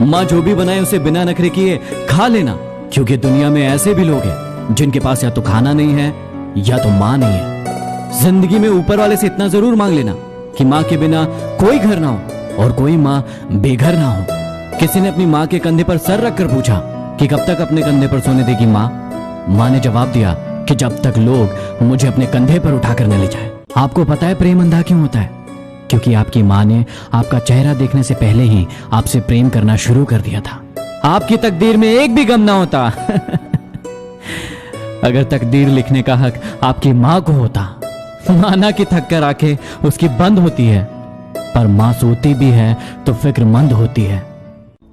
माँ जो भी बनाए उसे बिना नखरे किए खा लेना, क्योंकि दुनिया में ऐसे भी लोग हैं जिनके पास या तो खाना नहीं है या तो माँ नहीं है। जिंदगी में ऊपर वाले से इतना जरूर मांग लेना कि माँ के बिना कोई घर ना हो और कोई माँ बेघर ना हो। किसी ने अपनी माँ के कंधे पर सर रखकर पूछा कि कब तक अपने कंधे पर सोने देगी माँ। माँ ने जवाब दिया कि जब तक लोग मुझे अपने कंधे पर उठाकर न ले जाए। आपको पता है प्रेम अंधा क्यों होता है? क्योंकि आपकी माँ ने आपका चेहरा देखने से पहले ही आपसे प्रेम करना शुरू कर दिया था। आपकी तकदीर में एक भी गम ना होता अगर तकदीर लिखने का हक आपकी माँ को होता। माना कि थक कर आंखें उसकी बंद होती है, पर माँ सोती भी है तो फिक्रमंद होती है।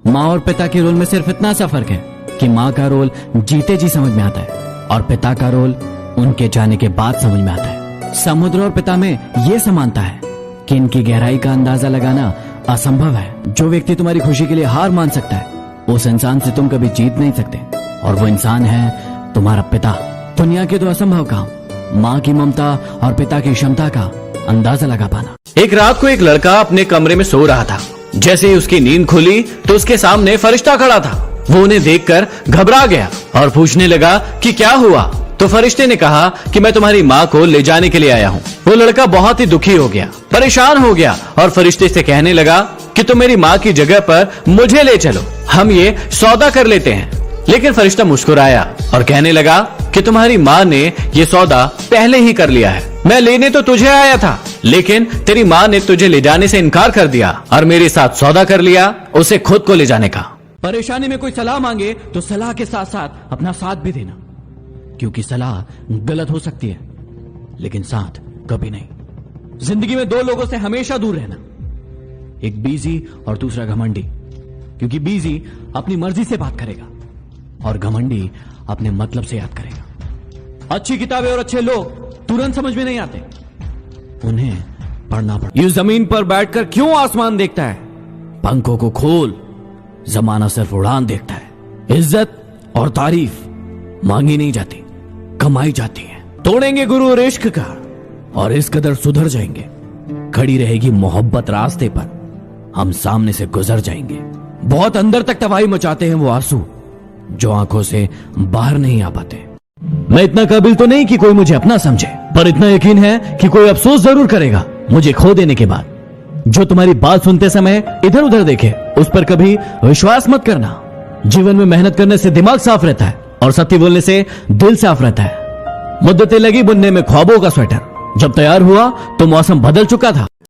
माँ और पिता के रोल में सिर्फ इतना सा फर्क है कि माँ का रोल जीते जी समझ में आता है और पिता का रोल उनके जाने के बाद समझ में आता है। समुद्र और पिता में यह समानता है कि इनकी गहराई का अंदाजा लगाना असंभव है। जो व्यक्ति तुम्हारी खुशी के लिए हार मान सकता है उस इंसान से तुम कभी जीत नहीं सकते, और वो इंसान है तुम्हारा पिता। दुनिया के दो असंभव काम, माँ की ममता और पिता की क्षमता का अंदाजा लगा पाना। एक रात को एक लड़का अपने कमरे में सो रहा था। जैसे ही उसकी नींद खुली तो उसके सामने फरिश्ता खड़ा था। वो उन्हें देखकर घबरा गया और पूछने लगा कि क्या हुआ। तो फरिश्ते ने कहा कि मैं तुम्हारी माँ को ले जाने के लिए आया हूँ। वो लड़का बहुत ही दुखी हो गया, परेशान हो गया और फरिश्ते से कहने लगा कि तुम मेरी माँ की जगह पर मुझे ले चलो, हम ये सौदा कर लेते हैं। लेकिन फरिश्ता मुस्कुराया और कहने लगा कि तुम्हारी माँ ने ये सौदा पहले ही कर लिया है। मैं लेने तो तुझे आया था, लेकिन तेरी माँ ने तुझे ले जाने से इनकार कर दिया और मेरे साथ सौदा कर लिया, उसे खुद को ले जाने का। परेशानी में कोई सलाह मांगे तो सलाह के साथ साथ अपना साथ भी देना, क्योंकि सलाह गलत हो सकती है लेकिन साथ कभी नहीं। जिंदगी में दो लोगों से हमेशा दूर रहना, एक बीजी और दूसरा घमंडी, क्योंकि बीजी अपनी मर्जी से बात करेगा और घमंडी अपने मतलब से याद करेगा। अच्छी किताबें और अच्छे लोग तुरंत समझ में नहीं आते, उन्हें पढ़ना पड़ता। ये जमीन पर बैठकर क्यों आसमान देखता है? पंखों को खोल, जमाना सिर्फ उड़ान देखता है। इज्जत और तारीफ मांगी नहीं जाती, कमाई जाती है। तोड़ेंगे गुरु और इश्क का और इस कदर सुधर जाएंगे, खड़ी रहेगी मोहब्बत रास्ते पर, हम सामने से गुजर जाएंगे। बहुत अंदर तक तबाही मचाते हैं वो आंसू जो आंखों से बाहर नहीं आ पाते। मैं इतना काबिल तो नहीं कि कोई मुझे अपना समझे, पर इतना यकीन है कि कोई अफसोस जरूर करेगा मुझे खो देने के बाद। जो तुम्हारी बात सुनते समय इधर उधर देखे उस पर कभी विश्वास मत करना। जीवन में मेहनत करने से दिमाग साफ रहता है और सत्य बोलने से दिल साफ रहता है। मुद्दतें लगी बुनने में ख्वाबों का स्वेटर, जब तैयार हुआ तो मौसम बदल चुका था।